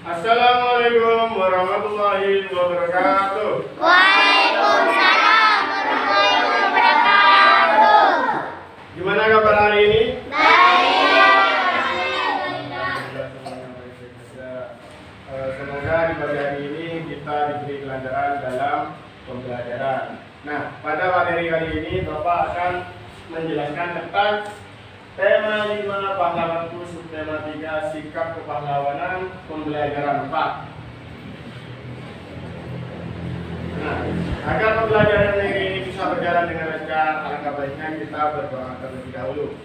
Assalamualaikum warahmatullahi wabarakatuh. Waalaikumsalam warahmatullahi wabarakatuh. Gimana kabar hari ini? Semoga di pagi hari ini kita diberi kelancaran dalam pembelajaran. Nah, pada materi kali ini Bapak akan menjelaskan tentang tema 5 pahlawanku, subtema 3 sikap kepahlawanan, pembelajaran 4. Nah, agar pembelajaran ini bisa berjalan dengan lancar, alangkah baiknya kita berdoa terlebih dahulu.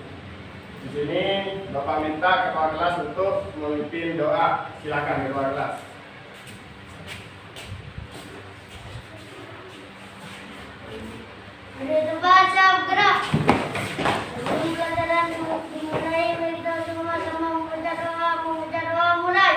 Di sini Bapak minta ketua kelas untuk memimpin doa. Silakan ketua kelas. Ada tempat siap gerak. Sebelum pelajaran dimulai, mari kita sama-sama membaca doa mulai.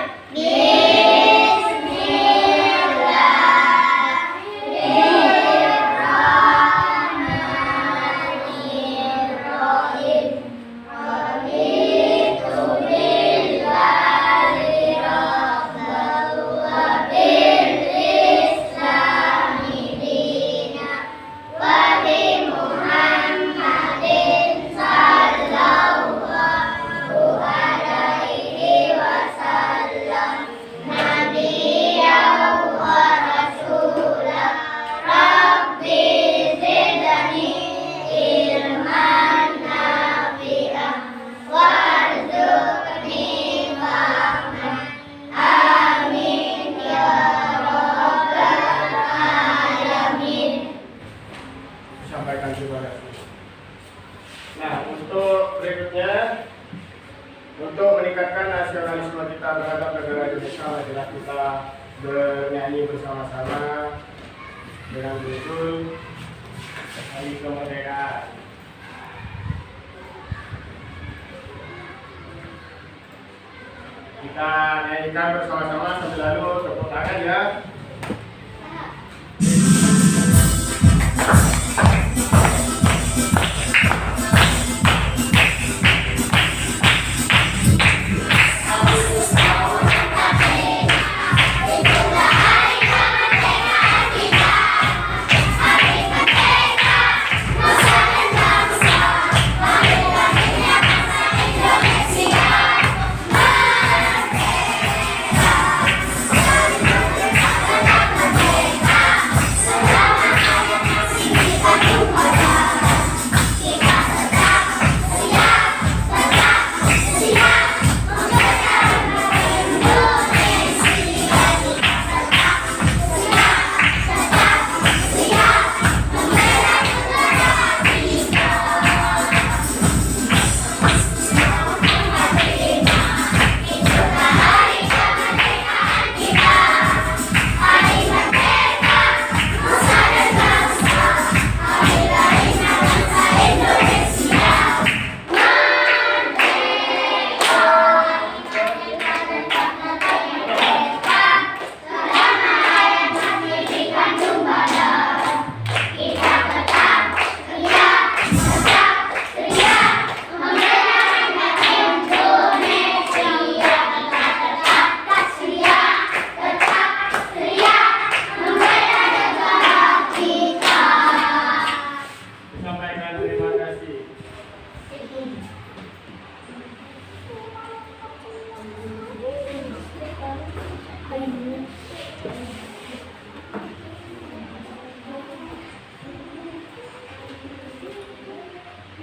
Nah, untuk berikutnya, untuk meningkatkan nasionalisme kita terhadap negara Indonesia, marilah kita bernyanyi bersama-sama dengan judul Hari Kemerdekaan. Kita nyanyikan bersama-sama sambil lalu tepuk tangan ya.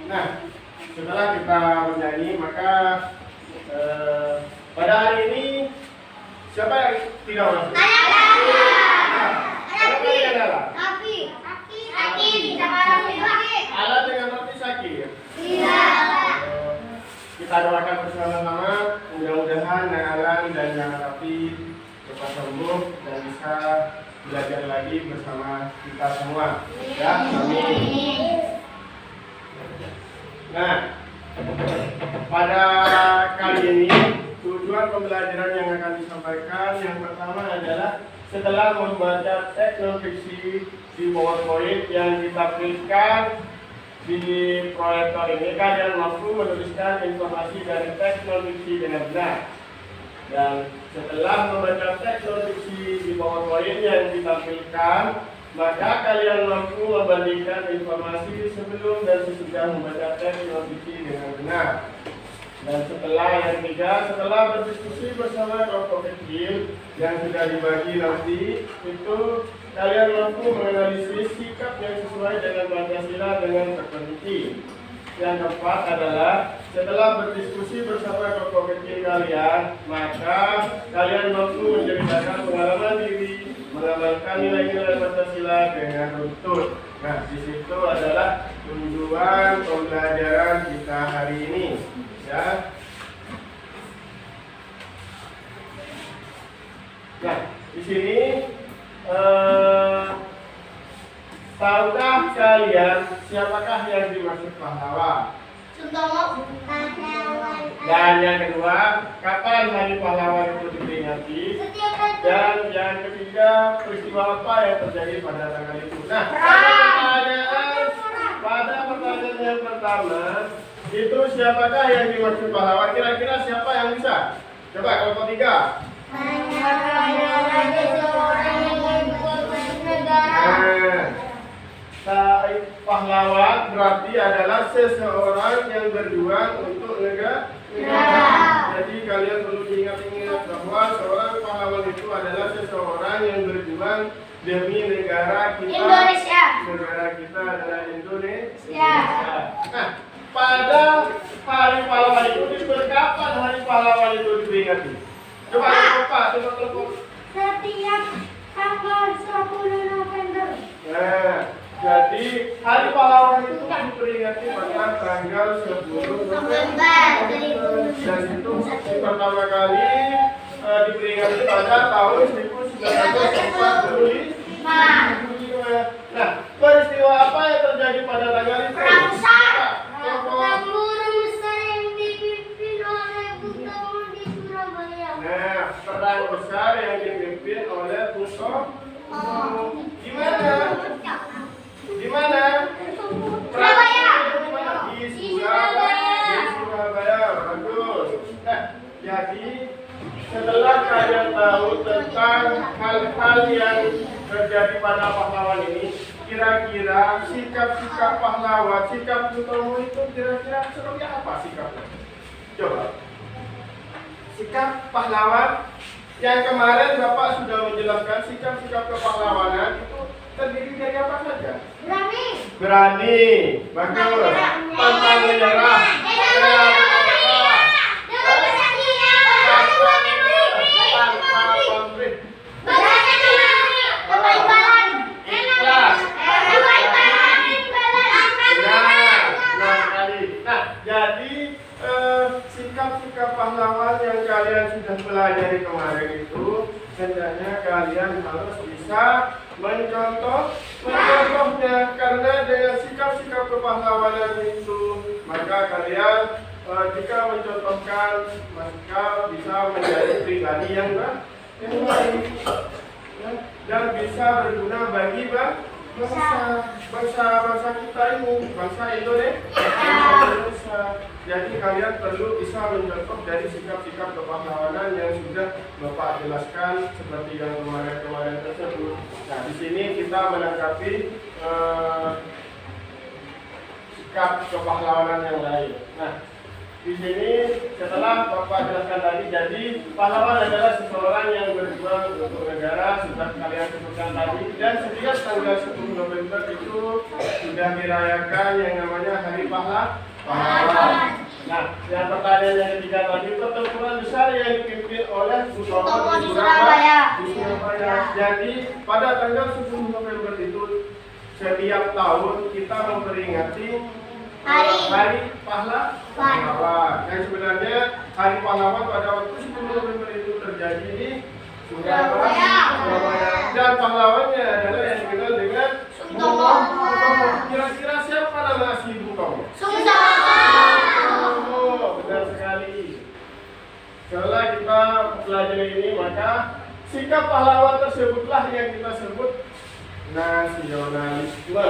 Nah, setelah kita bernyanyi, maka pada hari ini siapa yang tidak masuk? Alat dengan roti sakit. Kita doakan bersama-sama, mudah-mudahan Alan dan yang Rafi cepat sembuh dan bisa belajar lagi bersama kita semua. Ya, amin. Nah, pada kali ini tujuan pembelajaran yang akan disampaikan yang pertama adalah setelah membaca teks non fiksi di PowerPoint yang ditampilkan di proyektor ini, kalian mampu menuliskan informasi dari teks non fiksi dengan benar. Dan setelah membaca teks diksi di bawah poin yang ditampilkan, maka kalian mampu membandingkan informasi sebelum dan sesudah membaca teks diksi dengan benar. Dan setelah yang ketiga, setelah berdiskusi bersama kelompok kecil yang sudah dibagi nanti, itu kalian mampu menganalisis sikap yang sesuai dengan Pancasila dengan terperinci. Yang keempat adalah setelah berdiskusi bersama kelompok kecil kalian, maka kalian mampu menceritakan pengalaman diri, mengamalkan nilai-nilai Pancasila dengan runtut. Nah, di situ adalah tujuan pembelajaran kita hari ini. Ya. Nah, di sini tahukah kalian siapakah yang dimaksud pahlawan? Suntomo. Pahlawan. Dan yang kedua, kapan hari pahlawan itu diperingati? Setiap hari. Dan yang ketiga, peristiwa apa yang terjadi pada tanggal itu? Nah, pada pertanyaan yang pertama, itu siapakah yang dimaksud pahlawan? Kira-kira siapa yang bisa? Coba kelompok 3. Seseorang yang berkorban negara. Pahlawan berarti adalah seseorang yang berjuang untuk negara. Jadi kalian perlu diingat-ingat bahwa seorang pahlawan itu adalah seseorang yang berjuang demi negara kita. Indonesia. Negara kita adalah Indonesia. Ya. Nah, pada hari pahlawan itu kapan hari pahlawan itu diperingati? Coba kelompok. Setiap tanggal 10 November. Nah, jadi hari pahlawan itu diperingati pada tanggal 10 November. Dan itu pertama kali diperingati pada tahun 1945. Nah, peristiwa apa yang terjadi pada tanggal itu? Perang besar. Perang besar yang dipimpin oleh Bung Tomo di Surabaya. Nah, perang besar yang dipimpin oleh Bung Tomo. Di mana? Di mana? Surabaya. Di Surabaya. Bagus. Nah, jadi setelah kalian tahu tentang hal-hal yang terjadi pada pahlawan ini, kira-kira sikap-sikap pahlawan, sikap Bung Tomo itu kira-kira seperti apa sikapnya? Coba. Sikap pahlawan yang kemarin Bapak sudah menjelaskan sikap-sikap kepahlawanan itu terdiri dari apa saja? Berani. Berani, bagus. Pantang menyerah. Jadi sikap-sikap pahlawan yang kalian sudah pelajari kemarin itu hendaknya kalian harus bisa mencontohnya, karena dengan sikap-sikap kepahlawanan itu maka kalian jika mencontohkan maka bisa menjadi pribadi yang baik dan bisa berguna bagi bangsa kita ini, bangsa Indonesia. Jadi kalian perlu bisa mencontoh dari sikap-sikap kepahlawanan yang sudah Bapak jelaskan seperti yang kemarin tersebut. Nah, di sini kita menanggapi sikap kepahlawanan yang lain. Nah, di sini setelah Bapak jelaskan tadi, jadi pahlawan adalah seseorang yang berjuang untuk negara, sudah kalian sebutkan tadi. Dan setiap tanggal 10 November itu sudah dirayakan yang namanya Hari Pahlawan. Nah, yang pertanyaan yang ketiga tadi, pertempuran besar yang dipimpin oleh Bung Tomo di Surabaya. Jadi pada tanggal 10 November itu setiap tahun kita memperingati Hari Pahlawan. Yang sebenarnya Hari Pahlawan pada waktu 10 November itu terjadi di Surabaya. Dan pahlawannya adalah yang dikenal dengan Bung Tomo. Kira-kira siapa nama asli Bung Tomo? Benar sekali. Setelah kita pelajari ini, maka sikap pahlawan tersebutlah yang kita sebut nasionalisme.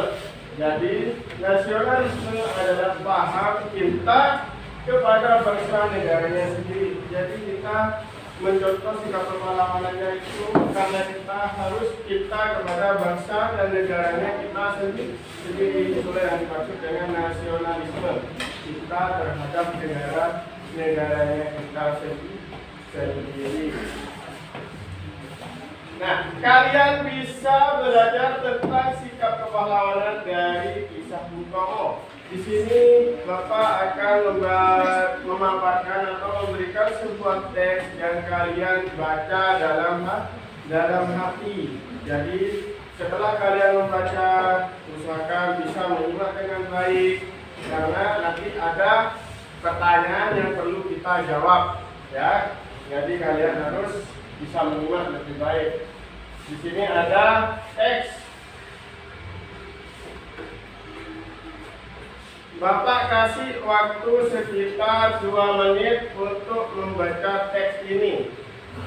Jadi nasionalisme adalah paham cinta kepada bangsa negaranya sendiri. Jadi kita mencontoh sikap kepahlawanannya itu karena kita kepada bangsa dan negaranya kita sendiri. Itulah yang dimaksud dengan nasionalisme kita terhadap negaranya kita sendiri. Nah, kalian bisa belajar tentang sikap kepahlawanan dari kisah Bung Tomo. Di sini Bapak akan memaparkan atau memberikan sebuah teks yang kalian baca dalam hati. Jadi setelah kalian membaca, usahakan bisa menyimak dengan baik karena nanti ada pertanyaan yang perlu kita jawab, ya. Jadi kalian harus bisa menyimak lebih baik. Di sini ada teks. Bapak kasih waktu sekitar 2 menit untuk membaca teks ini.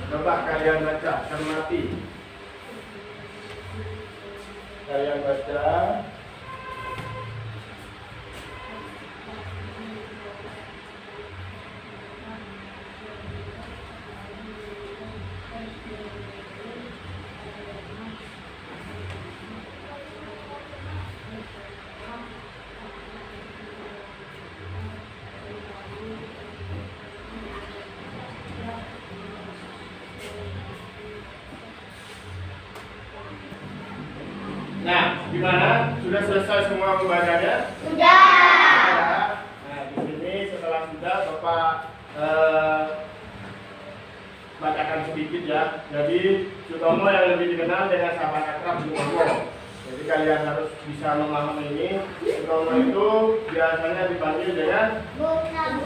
Coba kalian baca, cermati. Kalian baca. Nah, gimana? Sudah selesai semua membacanya? Sudah. Nah, di sini setelah sudah Bapak bacakan sedikit ya. Jadi Sutomo yang lebih dikenal dengan sahabat akrab Bung Tomo. Jadi kalian harus bisa memahami ini. Sutomo itu biasanya dipanggil dengan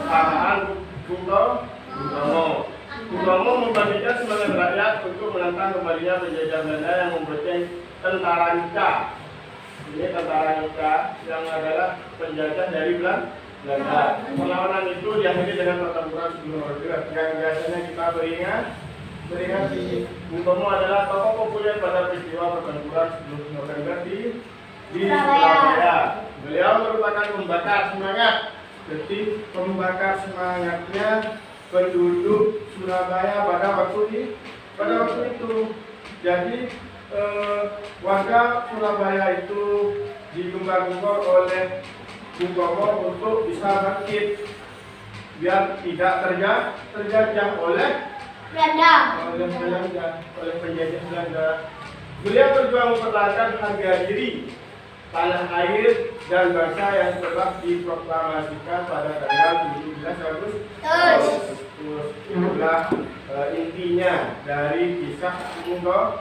samaan Bung Tomo. Bung Tomo membangkitkan semangat rakyat untuk menentang kembalinya penjajah Belanda yang membonceng tentara Nika. Ini tentara Nika yang adalah penjajah dari Belanda. Perlawanan itu diakhiri dengan pertempuran sebelum Orde yang biasanya kita beringat ini. Bung Tomo adalah tokoh populer pada peristiwa pertempuran sebelum November di Surabaya. Beliau merupakan pembakar semangat. Jadi pembakar semangatnya penduduk Surabaya pada waktu itu. Jadi warga Surabaya itu digembar-gembor oleh Bung Tomo untuk bisa bangkit biar tidak terjajah oleh penjajah Belanda. Beliau berjuang mempertahankan harga diri, tanah air dan bangsa yang telah diproklamasikan pada tanggal 17 Agustus. Itulah intinya dari kisah Bung Tomo.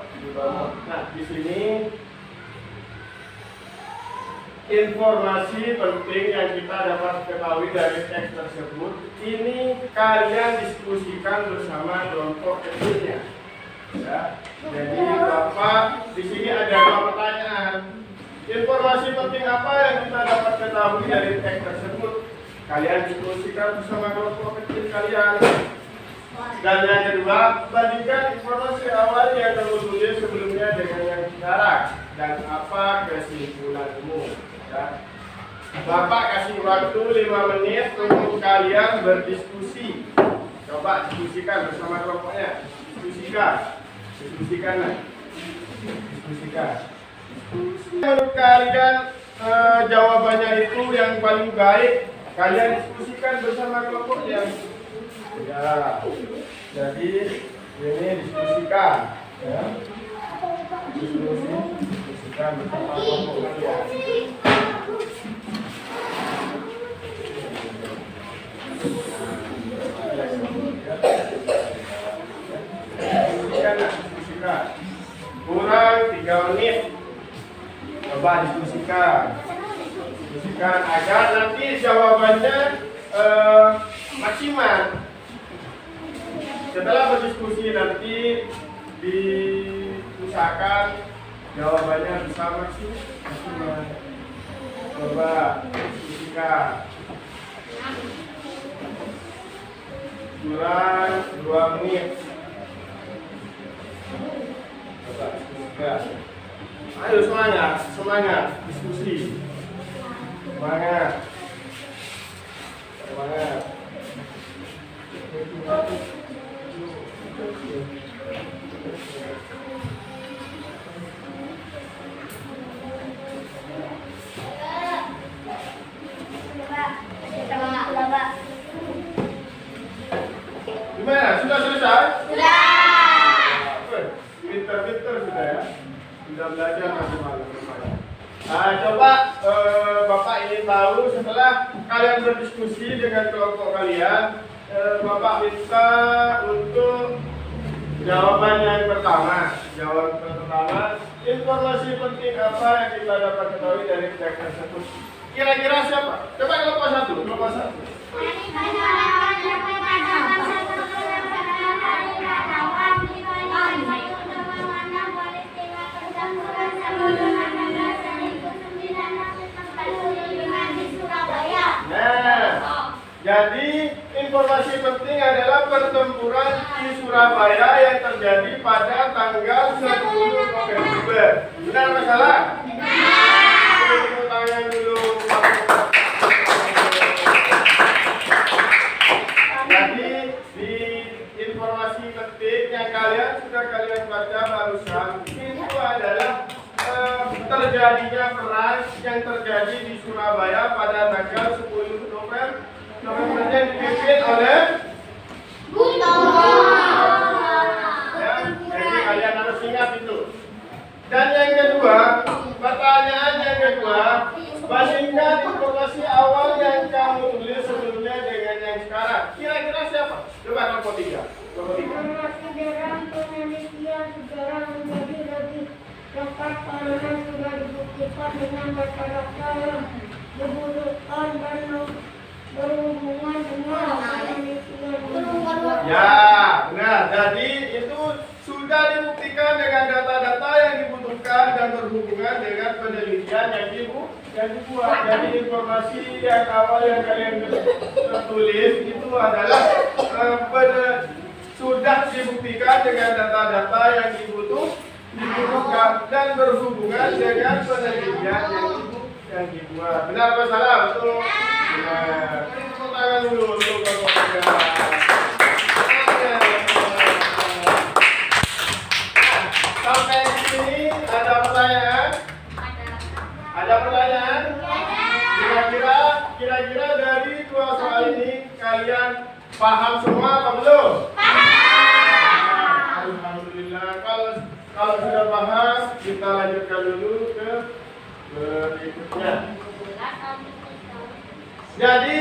Nah, di sini informasi penting yang kita dapat ketahui dari teks tersebut ini kalian diskusikan bersama kelompok kecilnya. Ya. Jadi Bapak di sini ada 2 pertanyaan. Informasi penting apa yang kita dapat ketahui dari teks tersebut? Kalian diskusikan bersama kelompok kecil kalian. Dan yang kedua, bandingkan informasi awal yang kamu tulis sebelumnya dengan yang sekarang dan apa kesimpulanmu. Ya. Bapak kasih waktu 5 menit untuk kalian berdiskusi. Coba diskusikan bersama kelompoknya. Diskusikan. Menurut kalian jawabannya itu yang paling baik, kalian diskusikan bersama kelompoknya. Ya, jadi ini diskusikan, ya. Diskusikan bersama kelompoknya. Diskusikan. Kurang 3 menit. Coba diskusikan agar nanti jawabannya maksimal. Setelah berdiskusi nanti diusahakan jawabannya bisa maksimal. Coba diskusikan. Kurang 2 menit. Coba diskusikan. Ayo semangat diskusi. Semangat. Gimana? Sudah selesai? Sudah. Pinter-pinter sudah ya. Sudah belajar masih malu. Nah, coba Bapak ingin tahu setelah kalian berdiskusi dengan kelompok kalian, Bapak minta untuk jawaban yang pertama. Jawaban pertama, informasi penting apa yang kita dapat ketahui dari teks tersebut? Kira-kira siapa? Coba kelompok satu, kelompok satu. Nah, jadi informasi penting adalah pertempuran di Surabaya yang terjadi pada tanggal 10 November. Benar atau salah? Tepuk tangan dulu. Jadi di informasi penting yang kalian baca barusan itu adalah terjadinya perang yang terjadi di Surabaya pada tanggal 10 November yang dipimpin oleh Bung Tomo. ya, jadi kalian harus ingat itu. Dan yang kedua, pertanyaan yang kedua, bandingkan informasi awal yang kamu tulis sebelumnya dengan yang sekarang. Kira-kira siapa? Coba kelompok tiga. Informasi dalam penelitian sejarah menjadi lebih lengkap karena sudah dibuktikan dengan data-data yang dibutuhkan dan berhubungan dengan penelitian. Ya, benar. Jadi itu sudah dibuktikan dengan data-data yang dibutuhkan dan berhubungan dengan penelitian yang dibuat. Jadi informasi yang awal yang kalian tulis itu adalah sudah dibuktikan dengan data-data yang dibutuhkan dan berhubungan dengan penelitian yang dibuat. Benar atau salah? Betul. Benar. Tepuk tangan dulu untuk kelompok. Sampai di sini ada pertanyaan? Ada pertanyaan? Kira-kira dari dua soal ini kalian paham semua atau belum? Paham. Alhamdulillah. Kalau sudah paham, kita lanjutkan dulu ke berikutnya. Jadi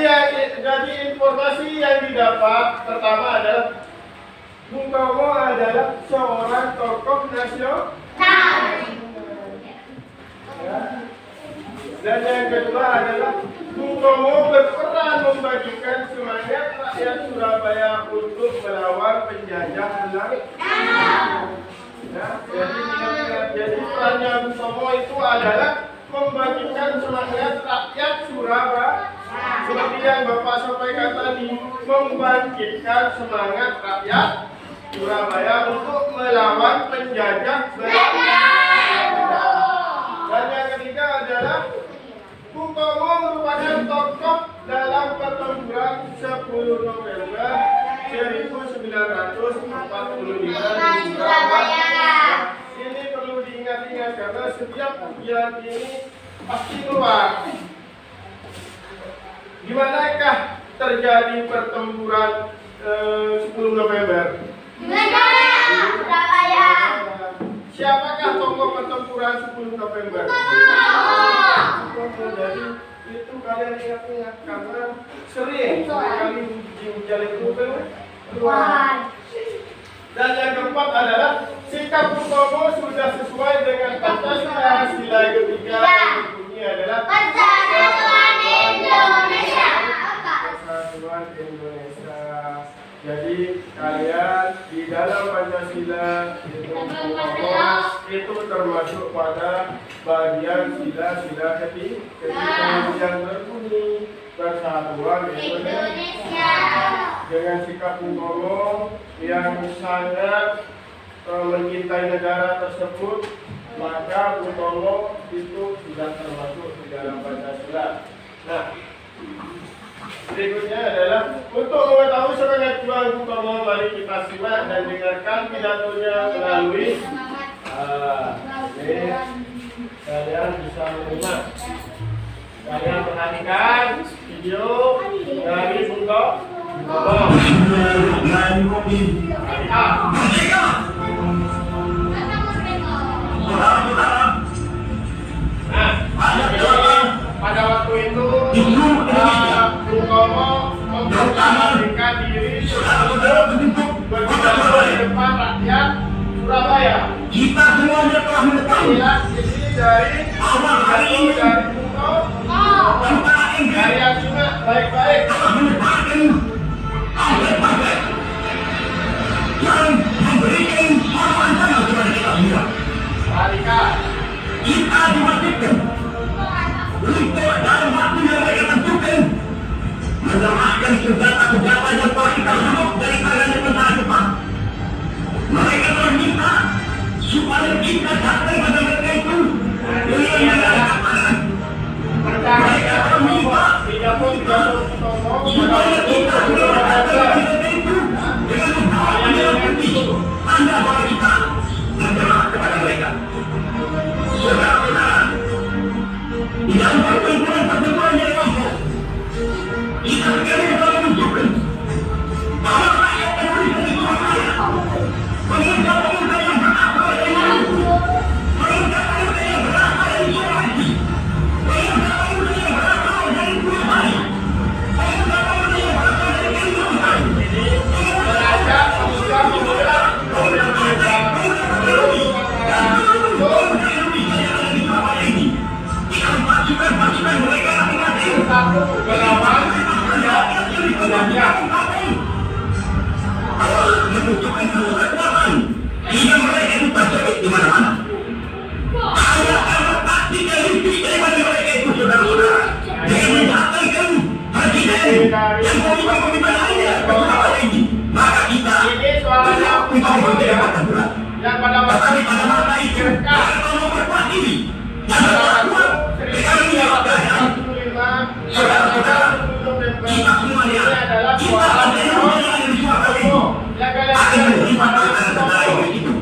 informasi yang didapat pertama adalah Bung Tomo adalah seorang tokoh nasional. Ya. Dan yang kedua adalah Bung Tomo berperan membagikan semangat rakyat Surabaya untuk melawan penjajah Belanda. Ya, jadi perannya Bung Tomo itu adalah membagikan semangat rakyat Surabaya. Seperti yang Bapak sampaikan tadi, membangkitkan semangat rakyat Surabaya untuk melawan penjajah Belanda. Dan yang ketiga adalah Bung Tomo merupakan tokoh dalam pertempuran 10 November 1945 di Surabaya. Ini perlu diingat-ingat karena setiap ujian ini pasti keluar. Gimanakah terjadi pertempuran 10 November? Surabaya. Siapakah tokoh pertempuran 10 November? Jadi itu kalian ingat-ingat karena sering kali ujian itu keluar. Dan yang keempat adalah sikap Bung Tomo sudah sesuai dengan Pancasila. Sila ketiga yang berbunyi adalah Persatuan Indonesia. Persatuan Indonesia. Jadi kalian di dalam Pancasila itu Bung Tomo itu termasuk pada bagian sila ketiga yang berbunyi Persatuan Indonesia. Dengan sikap Bung Tomo yang sangat mencintai negara tersebut, maka Bung Tomo itu sudah termasuk di dalam Pancasila. Nah, Berikutnya adalah untuk mengetahui semangat juang Bung Tomo, mari kita simak dan dengarkan pidatonya melalui kalian bisa menyimak. Kalian perhatikan video dari Bung Tomo. Pada waktu itu Bung Tomo memproklamasikan diri untuk berpidato di depan rakyat Surabaya. Kita semuanya telah mengetahui Inilah isi dari pidato dari Bung Tomo. Kalian simak baik-baik. telah menetapkan partai-partai yang memberikan harapan sama kepada kita semua. Perhatikan. Kita diwajibkan untuk dalam waktu yang mereka tentukan menyerahkan senjata-senjata yang telah kita sebut dari tangannya tentara Jepang. Mereka telah minta supaya kita datang pada mereka itu dengan mengatakan Percaya bahwa pidato Bung Tomo supaya kita berada itu dengan membawa tanda bahwa kita menyerah kepada mereka. Saudara-saudara, di dalam pertempuran yang lampau, kita sekali telah menunjukkan bahwa rakyat Indonesia itu kaya, pemuda-pemuda yang berasal dari Maluku, pemuda-pemuda yang berasal dari Sulawesi, pemuda-pemuda yang berasal dari Pulau Bali, pemuda-pemuda yang berasal dari Kalimantan, mengajak pemuda-pemuda pasukan mereka masing-masing satu berlawan sebenarnya menunjukkan kekuatan sehingga mereka itu terjepit di mana-mana. Ada pasti realistis daripada mereka itu, saudara-saudara, dengan mendatangkan presiden yang meminta lainnya ke Surabaya ini. Maka kita ini suaranya Bung Tomo ya, yang pada waktu itu direkam nomor kuat ini yang pada kuat waktu sekali yang berada. 1945 Saudara-saudara, November kita semuanya ini adalah kita suara pada Bung Indonesia yang di Surabaya ini Tomo yang kalian akan dengar menerima pada tekanan Bung tentara Tomo. Inggris itu.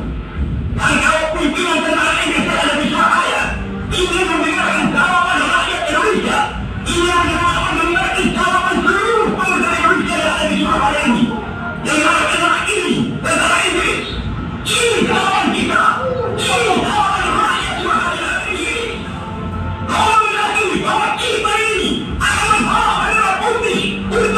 Dan kalau pimpinan tentara Inggris yang ada di Surabaya ingin mendengarkan jawaban rakyat Indonesia, ingin mendengarkan jawaban seluruh pemuda Indonesia yang ada di Surabaya ini, dengan tentara ini, tentara Inggris, ini jawaban kita, ini jawaban rakyat Surabaya ini. Kau meyakini bahwa kita ini akan membawa bendera putih untuk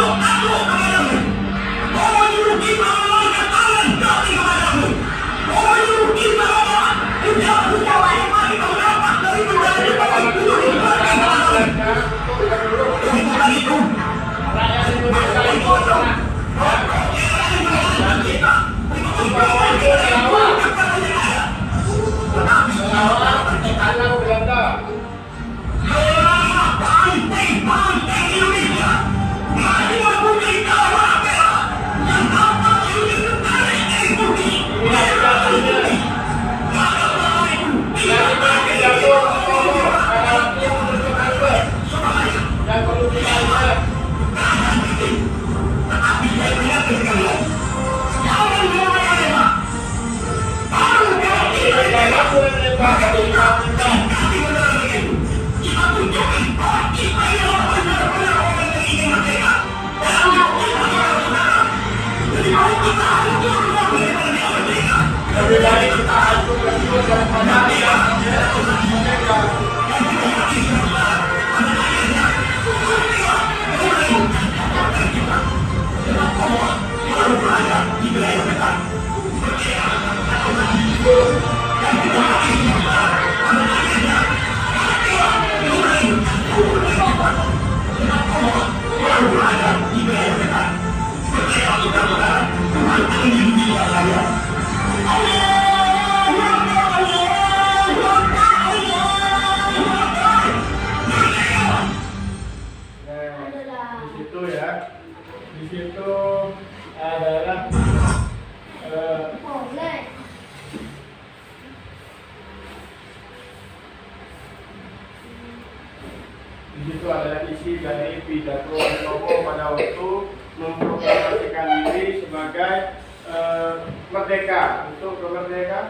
untuk kemerdekaan.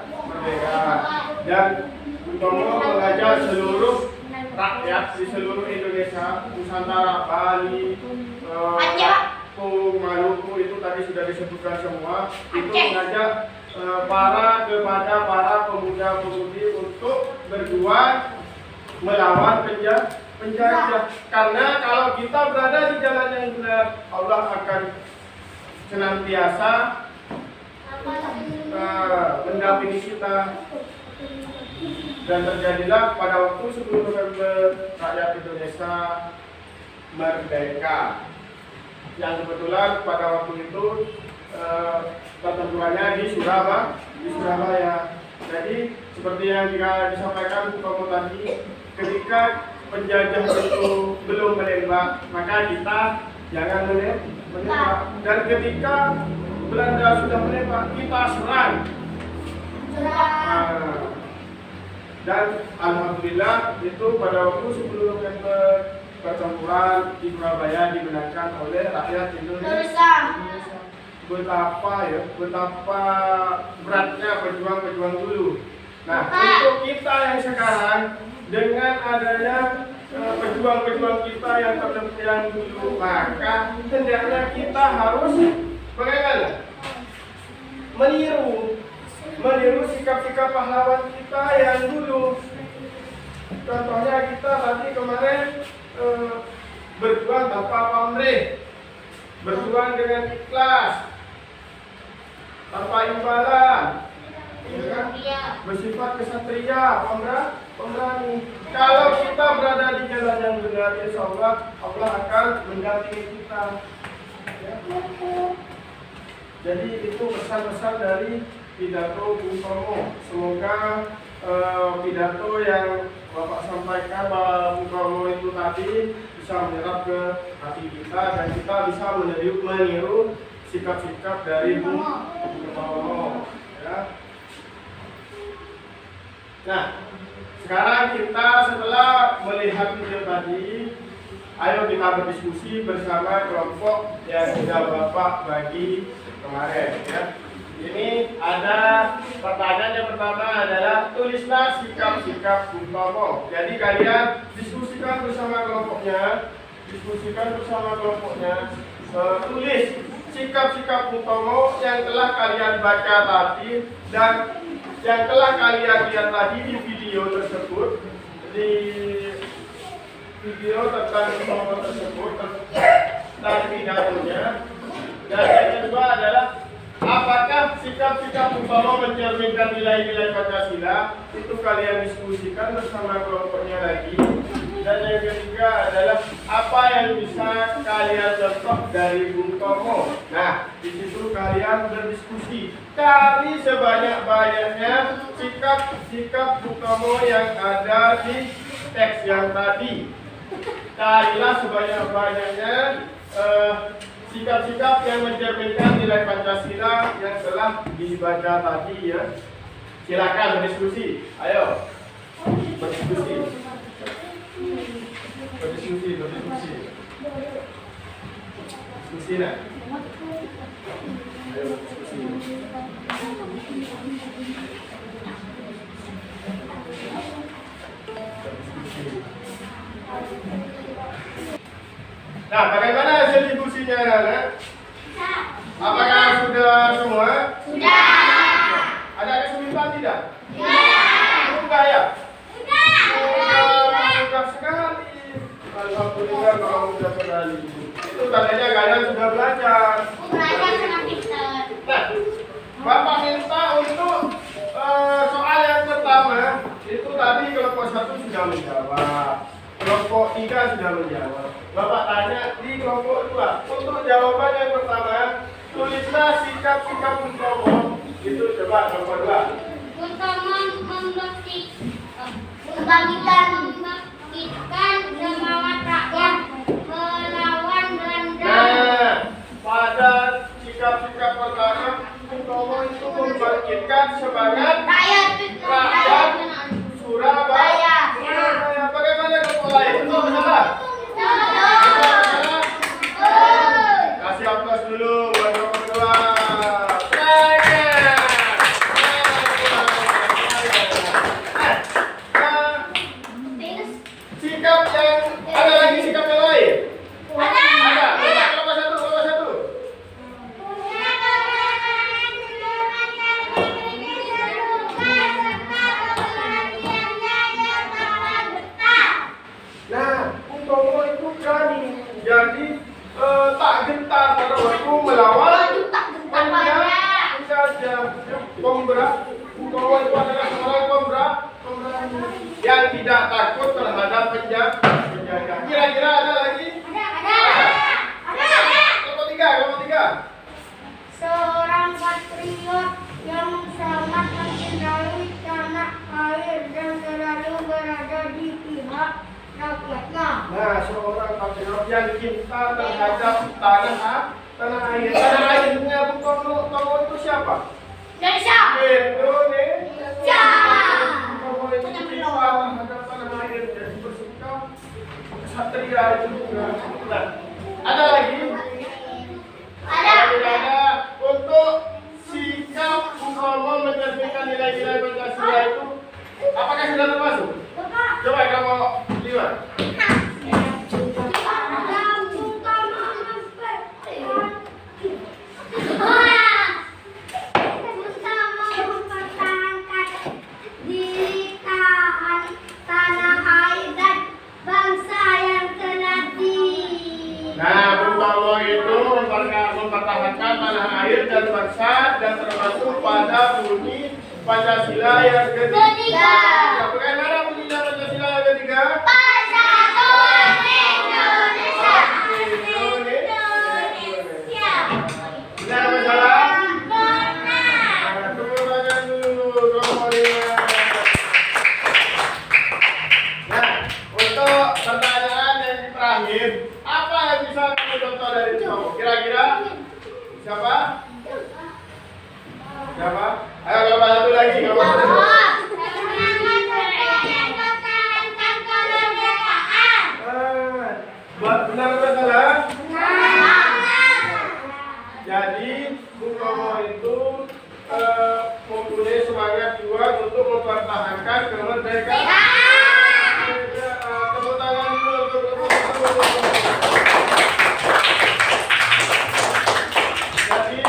Dan Bung Tomo mengajak seluruh rakyat di seluruh Indonesia, Nusantara, Bali, Maluku itu tadi sudah disebutkan semua. Itu mengajak kepada para pemuda-pemudi untuk berjuang melawan penjajah. Karena kalau kita berada di jalan yang benar, Allah akan senantiasa mendampingi kita. Dan terjadilah pada waktu 10 November rakyat Indonesia merdeka. Yang kebetulan pada waktu itu pertempurannya di Surabaya. Jadi seperti yang disampaikan Bung Tomo tadi, ketika penjajah itu belum menembak, maka kita jangan menembak. Dan ketika Belanda sudah menembak, kita serang. Dan alhamdulillah itu pada waktu 10 November pertempuran di Surabaya dimenangkan oleh rakyat Indonesia. Betapa beratnya pejuang-pejuang dulu. Nah, untuk kita yang sekarang dengan adanya pejuang-pejuang kita yang dulu, maka hendaknya kita harus meniru sikap-sikap pahlawan kita yang dulu. Contohnya kita tadi kemarin berjuang tanpa pamrih, berjuang dengan ikhlas, tanpa imbalan, ya kan? Bersifat kesatria, pemberani. Kalau kita berada di jalan yang benar, insya Allah Allah akan mendampingi kita. Ya. Jadi itu pesan-pesan dari pidato Bung Tomo. Semoga pidato yang Bapak sampaikan Bung Tomo itu tadi bisa menyerap ke hati kita dan kita bisa meniru sikap-sikap dari Bung Tomo. Ya. Nah, sekarang kita setelah melihat video tadi, ayo kita berdiskusi bersama kelompok yang sudah Bapak bagi kemarin. Ya. Ini ada pertanyaan yang pertama adalah tulislah sikap-sikap Bung Tomo. Jadi kalian diskusikan bersama kelompoknya, tulis sikap-sikap Bung Tomo yang telah kalian baca tadi dan yang telah kalian lihat tadi di video tersebut, di video tentang Bung Tomo tersebut dan pidatonya. Dan yang kedua adalah apakah sikap-sikap Bung Tomo mencerminkan nilai-nilai Pancasila? Itu kalian diskusikan bersama kelompoknya lagi. Dan yang ketiga adalah apa yang bisa kalian contoh dari Bung Tomo. Nah, di situ kalian berdiskusi. Cari sebanyak-banyaknya sikap-sikap Bung Tomo yang ada di teks yang tadi. Carilah sebanyak-banyaknya sikap-sikap yang mencerminkan nilai Pancasila yang telah dibaca tadi ya. Silakan berdiskusi. Ayo. Berdiskusi. Diskusi nak. Ayo diskusi. Nah, bagaimana hasil diskusinya anak-anak? Apakah sudah semua? Sudah. Ada kesulitan tidak? Sudah. Sudah ya? Sudah. Mudah sekali. Alhamdulillah kalau mudah sekali. Itu tandanya kalian sudah belajar. Belajar dengan pintar. Nah, Bapak minta untuk soal yang pertama itu tadi kelompok 1 sudah menjawab, kelompok 3 sudah menjawab. Bapak tanya di kelompok 2 untuk jawaban yang pertama, tulislah sikap-sikap Bung Tomo. Itu coba kelompok 2. Bung Tomo membangkitkan semangat rakyat melawan Belanda. Nah, pada sikap-sikap pertama Bung Tomo itu membangkitkan semangat rakyat Surabaya. Bagaimana kelompok lain? Betul salah? Kasih aplaus dulu buat kelompok 2. Keren. pemberani. Bung Tomo itu adalah seorang pemberani yang tidak takut terhadap penjajah. Kira-kira ada lagi? Kelompok tiga. Seorang patriot yang sangat mencintai tanah air dan selalu berada di pihak rakyatnya. Nah, seorang patriot yang cinta terhadap tanah air. Tanah airnya Bung Tomo itu siapa? Indonesia. Indonesia. Tomo itu cinta terhadap tanah air dan bersikap kesatria itu juga. Nah, ada lagi? Ada. Untuk sikap Bung Tomo mencerminkan nilai-nilai Pancasila itu, apakah sudah termasuk? Coba kamu lihat. Nah, Bung Tomo itu mempertahankan tanah air dan bangsa dan termasuk pada bunyi Pancasila yang ketiga. Bagaimana bunyinya Pancasila yang ketiga? Persatuan Indonesia. Benar atau salah? Tepuk tangan dulu, Romo lihat. Nah, untuk pertanyaan yang terakhir, apa yang bisa kamu contoh dari Tomo? Kira-kira siapa? Ayo kalau satu lagi, kalau satu. Benar atau salah? Jadi Bung Tomo itu mempunyai semangat juang untuk mempertahankan kemerdekaan. Tepuk tangan dulu untuk Bung Tomo. Jadi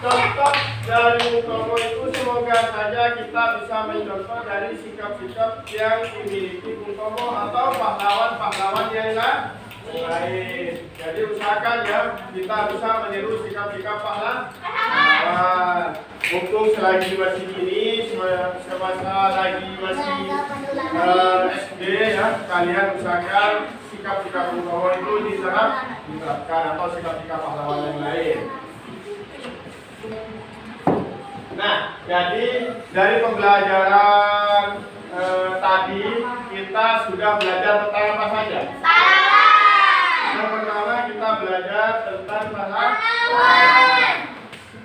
contoh dari Bung Tomo itu semoga saja kita bisa mencontoh dari sikap-sikap yang dimiliki Bung Tomo atau pahlawan-pahlawan yang lain. Jadi usahakan ya kita bisa meniru sikap-sikap pahlawan. Mumpung selagi masih ini, semasa lagi masih SD ya, kalian usahakan sikap-sikap Bung Tomo itu diterapkan atau sikap-sikap pahlawan yang lain. Nah, jadi dari pembelajaran tadi kita sudah belajar tentang apa saja? Yang pertama kita belajar tentang pahlawan.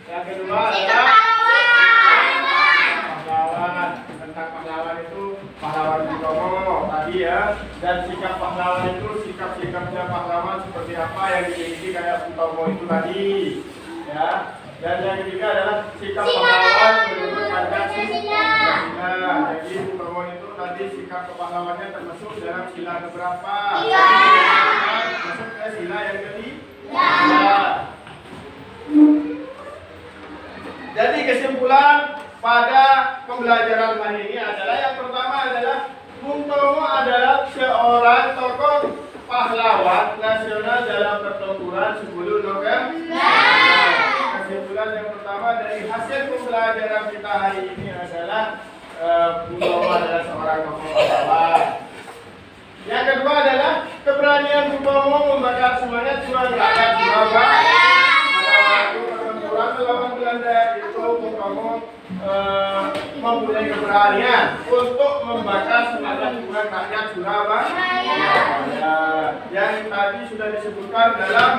Yang kedua adalah pahlawan. Tentang pahlawan itu pahlawan Bung Tomo tadi ya. Dan sikap pahlawan itu sikap-sikapnya pahlawan seperti apa yang dimiliki kayak Bung Tomo itu tadi. Ya. Dan yang ketiga adalah sikap pahlawan menurut Pancasila. Jadi Bung Tomo itu tadi sikap kepahlawannya termasuk dalam sila keberapa? Masuk ke sila yang ketiga. Jadi kesimpulan pada pembelajaran hari ini adalah yang pertama adalah Bung Tomo adalah seorang tokoh pahlawan nasional dalam pertempuran 10 November. Kesimpulan yang pertama dari hasil pembelajaran kita hari ini adalah Bung Tomo adalah seorang tokoh pahlawan. Yang kedua adalah keberanian Bung Tomo membakar semangat juang rakyat Surabaya. Pada waktu pertempuran melawan Belanda itu Bung Tomo mempunyai keberanian untuk membakar semangat juang rakyat Surabaya. Yang tadi sudah disebutkan dalam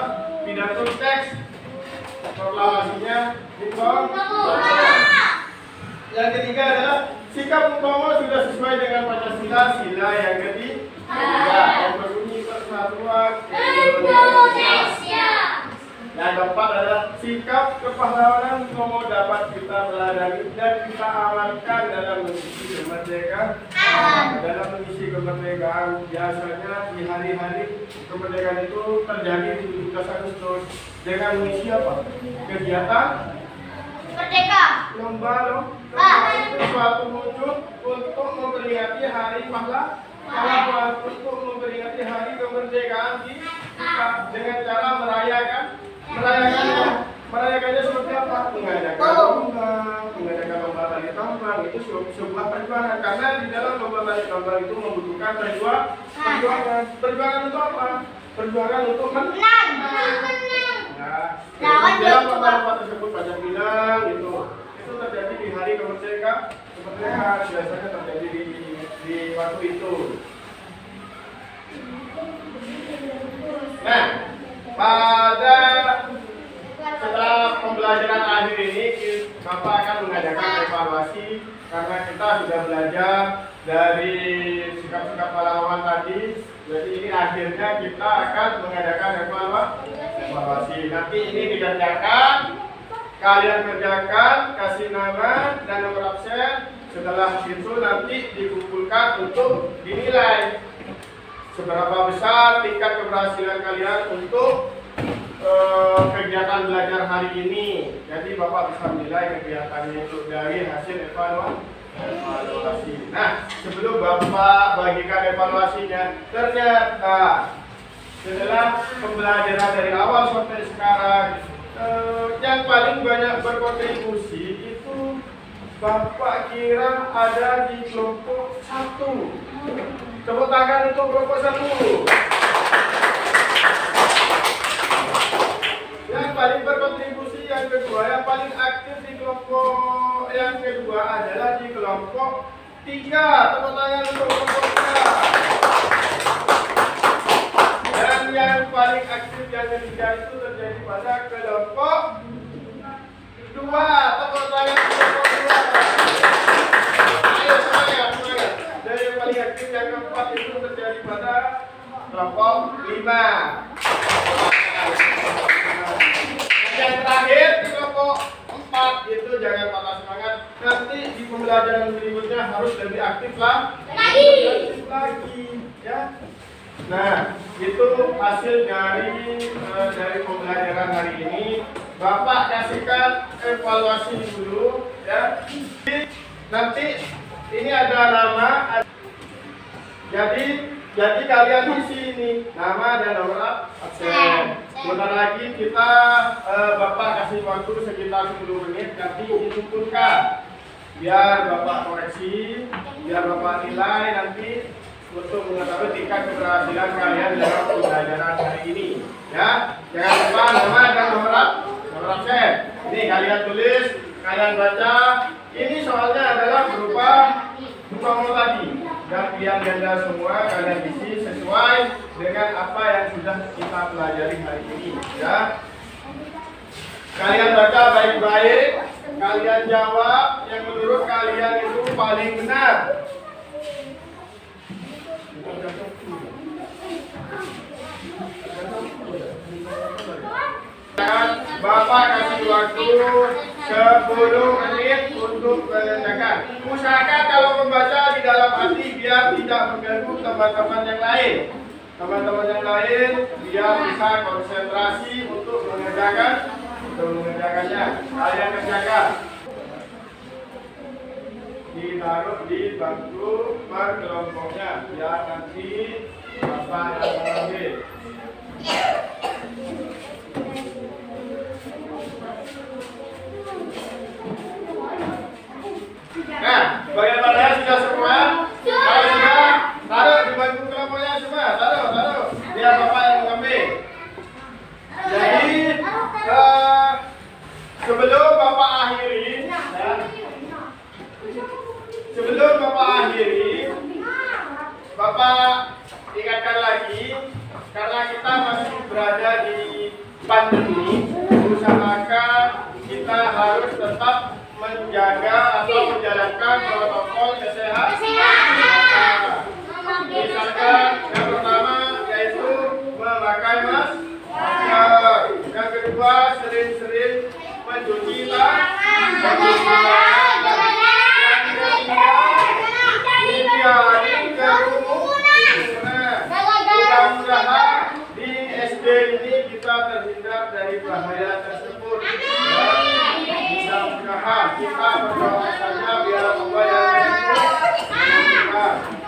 pidato teks proklamasinya Bung Tomo. Yang ketiga adalah sikap Bung Tomo sudah sesuai dengan Pancasila sila yang ketiga yang berbunyi persatuan Indonesia. Yang keempat adalah sikap kepahlawanan Bung Tomo dapat kita teladani dan kita amalkan dalam mengisi kemerdekaan. Dalam mengisi kemerdekaan biasanya di hari-hari kemerdekaan itu terjadi di 17 Agustus dengan mengisi apa? Kegiatan Merdeka. lomba itu suatu wujud untuk memperingati hari pahlawan, untuk memperingati hari kemerdekaan kita dengan cara merayakan Merayakannya seperti apa? Mengadakan lomba, mengadakan lomba tali tambang itu sebuah perjuangan karena di dalam lomba tali tambang itu membutuhkan perjuangan. Perjuangan untuk apa? Perjuangan untuk menang. Nah, di dalam lomba tersebut banyak bilang itu terjadi di hari kemerdekaan biasanya terjadi di waktu itu. Nah, setelah pembelajaran akhir ini, Bapak akan mengadakan evaluasi karena kita sudah belajar dari sikap-sikap pahlawan tadi. Jadi ini akhirnya kita akan mengadakan evaluasi. Nanti ini dikerjakan, kalian kerjakan, kasih nama dan nomor absen. Setelah itu nanti dikumpulkan untuk dinilai seberapa besar tingkat keberhasilan kalian untuk kegiatan belajar hari ini. Jadi Bapak bisa menilai kegiatannya itu dari hasil evaluasi. Nah, sebelum Bapak bagikan evaluasinya, ternyata setelah pembelajaran dari awal sampai sekarang, yang paling banyak berkontribusi itu Bapak kira ada di kelompok 1. Tepuk tangan untuk kelompok 1. Yang paling berkontribusi yang kedua, yang paling aktif di kelompok yang kedua adalah di kelompok 3. Tepuk tangan untuk kelompok 3. Dan yang paling aktif yang ketiga itu terjadi pada kelompok 2. Tepuk tangan untuk kelompok 2. Ayo semangat. Dan yang paling aktif yang keempat itu terjadi pada kelompok 5. Yang terakhir di kelompok 4 itu jangan patah semangat. Nanti di pembelajaran berikutnya harus lebih aktif lagi, ya. Nah, itu hasil dari pembelajaran hari ini. Bapak kasihkan evaluasi dulu, ya. Nanti ini ada nama. Jadi kalian isi ini nama dan nomor absen. Sebentar lagi kita Bapak kasih waktu sekitar 10 menit nanti dikumpulkan. Biar Bapak koreksi, biar Bapak nilai nanti untuk mengetahui tingkat keberhasilan kalian dalam pembelajaran hari ini. Ya, jangan lupa nama dan nomor absen. Ini kalian tulis, kalian baca. Ini soalnya adalah berupa nomor tadi. Dan kalian ganda semua, kalian isi sesuai dengan apa yang sudah kita pelajari hari ini, ya. Kalian baca baik-baik, kalian jawab yang menurut kalian itu paling benar. Dan Bapak kasih waktu 10 menit untuk mengerjakan. Usahakan kalau membaca di dalam hati biar tidak mengganggu teman-teman yang lain. Teman-teman yang lain biar bisa konsentrasi untuk mengerjakannya. Kalian kerjakan. Ditaruh di bangku per kelompoknya biar nanti Bapak yang mengambil. Nah, bagaimana sudah semua? Kalau sudah, taruh di bangku kelompoknya semua. Taruh. Biar Bapak yang mengambil. Jadi, sebelum Bapak akhiri, Bapak ingatkan lagi, karena kita masih berada di pandemi, usahakan kita harus tetap menjaga atau menjalankan protokol kesehatan. Misalkan yang pertama yaitu memakai masker. Yang kedua sering-sering mencuci tangan. Hindari kerumunan. Mudah-mudahan di SD ini kita terhindar dari bahaya tersebut. Mudah-mudahan kita berdoa saja biar Allah yang memudahkan.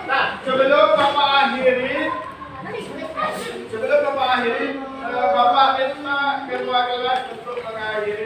Nah, sebelum Bapak akhiri, Bapak minta ketua kelas untuk mengakhiri diri